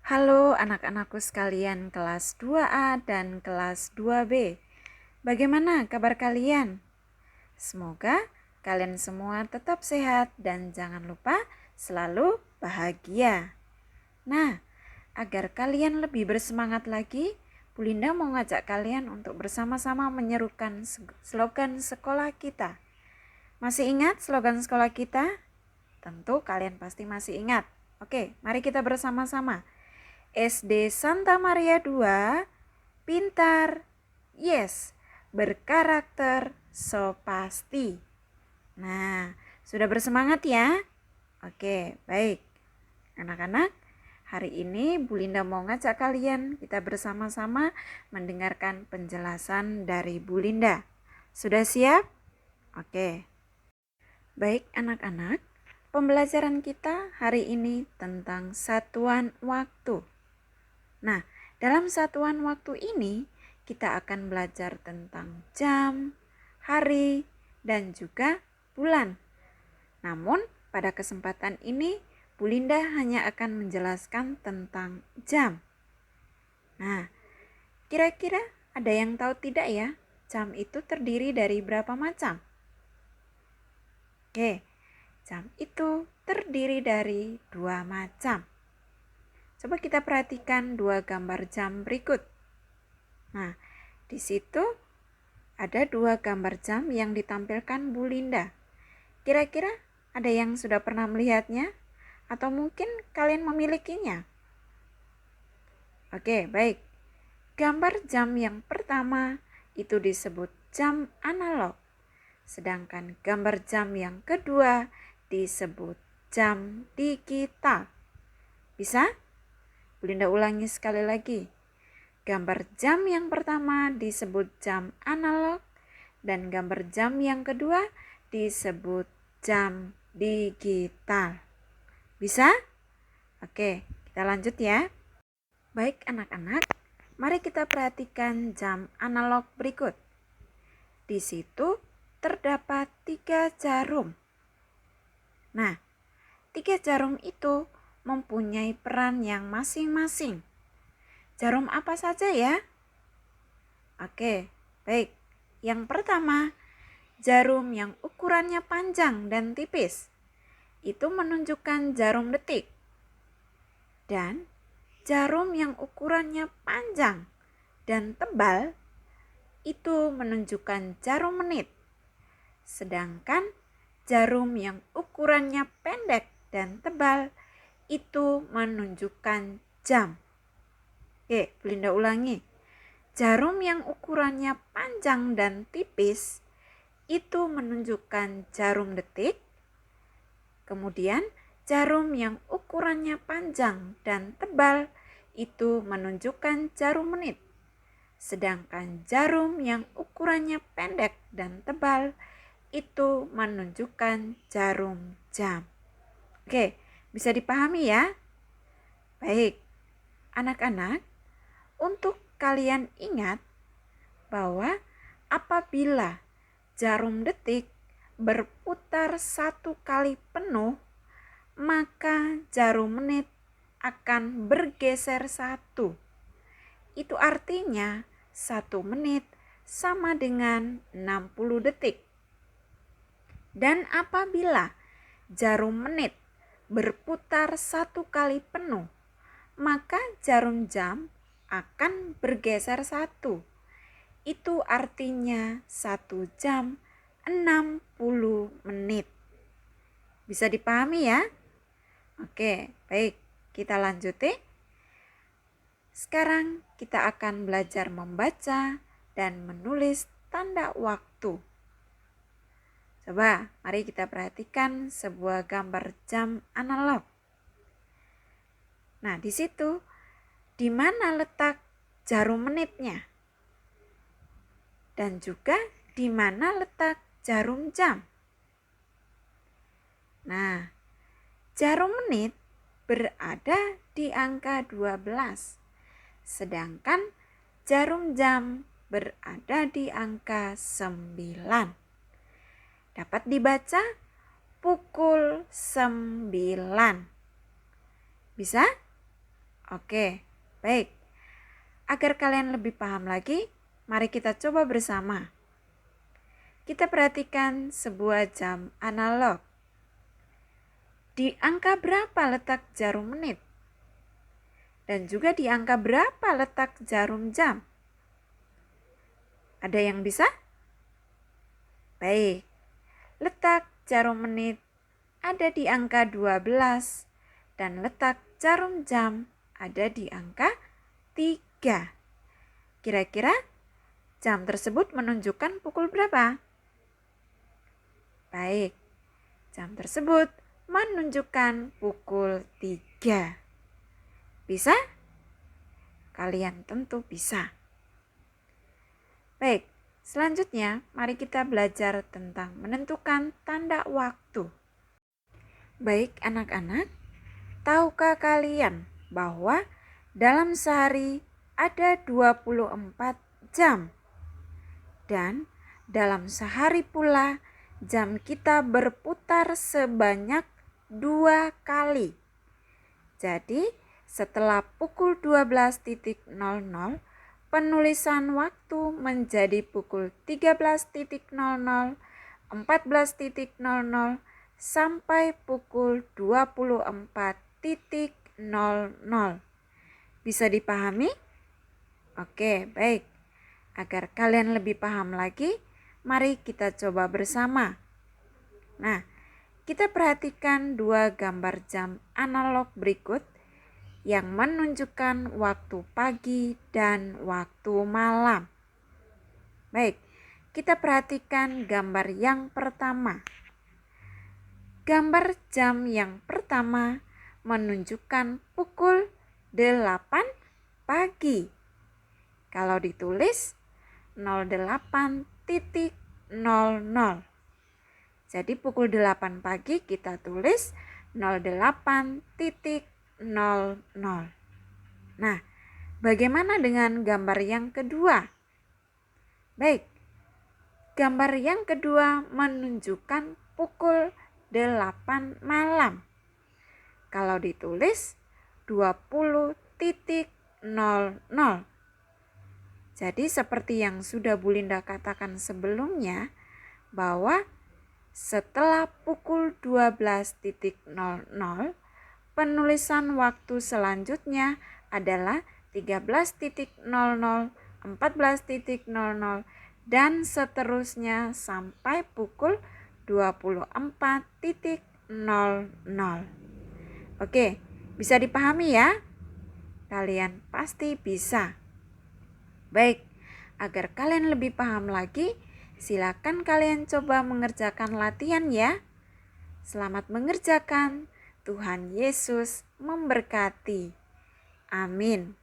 Halo anak-anakku sekalian kelas 2A dan kelas 2B. Bagaimana kabar kalian? Semoga kalian semua tetap sehat dan jangan lupa selalu bahagia. Nah, agar kalian lebih bersemangat lagi, Bu Linda mau ngajak kalian untuk bersama-sama menyerukan slogan sekolah kita. Masih ingat slogan sekolah kita? Tentu kalian pasti masih ingat. Oke, mari kita bersama-sama. SD Santa Maria II, pintar, yes, berkarakter, so pasti. Nah, sudah bersemangat ya? Oke, baik. Anak-anak, hari ini Bu Linda mau ngajak kalian kita bersama-sama mendengarkan penjelasan dari Bu Linda. Sudah siap? Oke. Baik anak-anak, pembelajaran kita hari ini tentang satuan waktu. Nah, dalam satuan waktu ini kita akan belajar tentang jam, hari, dan juga bulan. Namun, pada kesempatan ini Bu Linda hanya akan menjelaskan tentang jam. Nah, kira-kira ada yang tahu tidak ya? Jam itu terdiri dari berapa macam? Oke, jam itu terdiri dari 2 macam. Coba kita perhatikan 2 gambar jam berikut. Nah, di situ ada 2 gambar jam yang ditampilkan Bu Linda. Kira-kira ada yang sudah pernah melihatnya? Atau mungkin kalian memilikinya? Oke, baik. Gambar jam yang pertama itu disebut jam analog. Sedangkan gambar jam yang kedua disebut jam digital. Bisa? Bu Linda ulangi sekali lagi. Gambar jam yang pertama disebut jam analog dan gambar jam yang kedua disebut jam digital. Bisa? Oke, kita lanjut ya. Baik anak-anak, mari kita perhatikan jam analog berikut. Di situ terdapat 3 jarum. Nah, 3 jarum itu mempunyai peran yang masing-masing. Jarum apa saja ya? Oke, baik. Yang pertama, jarum yang ukurannya panjang dan tipis. Itu menunjukkan jarum detik. Dan jarum yang ukurannya panjang dan tebal itu menunjukkan jarum menit. Sedangkan jarum yang ukurannya pendek dan tebal itu menunjukkan jam. Oke, Bu Linda ulangi. Jarum yang ukurannya panjang dan tipis itu menunjukkan jarum detik. Kemudian jarum yang ukurannya panjang dan tebal itu menunjukkan jarum menit. Sedangkan jarum yang ukurannya pendek dan tebal itu menunjukkan jarum jam. Oke, bisa dipahami ya? Baik, anak-anak, untuk kalian ingat bahwa apabila jarum detik berputar 1 kali penuh, maka jarum menit akan bergeser 1. Itu artinya 1 menit sama dengan 60 detik. Dan apabila jarum menit berputar 1 kali penuh, maka jarum jam akan bergeser 1. Itu artinya 1 jam 60 menit. Bisa dipahami ya? Oke, baik. Kita lanjuti. Sekarang kita akan belajar membaca dan menulis tanda waktu. Coba, mari kita perhatikan sebuah gambar jam analog. Nah, di situ di mana letak jarum menitnya? Dan juga di mana letak jarum jam? Nah, jarum menit berada di angka 12, sedangkan jarum jam berada di angka 9. dapat dibaca pukul 9. Bisa? Oke, baik. Agar kalian lebih paham lagi, mari kita coba bersama. Kita perhatikan sebuah jam analog. Di angka berapa letak jarum menit? Dan juga di angka berapa letak jarum jam? Ada yang bisa? Baik. Letak jarum menit ada di angka 12 dan letak jarum jam ada di angka 3. Kira-kira jam tersebut menunjukkan pukul berapa? Baik, jam tersebut menunjukkan pukul 3. Bisa? Kalian tentu bisa. Baik, selanjutnya mari kita belajar tentang menentukan tanda waktu. Baik anak-anak, tahukah kalian bahwa dalam sehari ada 24 jam? Dan dalam sehari pula jam kita berputar sebanyak 2 kali. Jadi setelah pukul 12.00, penulisan waktu menjadi pukul 13.00, 14.00, sampai pukul 24.00. Bisa dipahami? Oke, baik. Agar kalian lebih paham lagi, mari kita coba bersama. Nah, kita perhatikan 2 gambar jam analog berikut yang menunjukkan waktu pagi dan waktu malam. Baik, kita perhatikan gambar yang pertama. Gambar jam yang pertama menunjukkan pukul 8 pagi. Kalau ditulis 08.00. Jadi pukul 8 pagi kita tulis 08.00. Nah, bagaimana dengan gambar yang kedua? Baik, gambar yang kedua menunjukkan pukul 8 malam. Kalau ditulis 20.00. Jadi seperti yang sudah Bu Linda katakan sebelumnya, bahwa setelah pukul 12.00, penulisan waktu selanjutnya adalah 13.00, 14.00, dan seterusnya sampai pukul 24.00. Oke, bisa dipahami ya? Kalian pasti bisa. Baik, agar kalian lebih paham lagi, silakan kalian coba mengerjakan latihan ya. Selamat mengerjakan. Tuhan Yesus memberkati. Amin.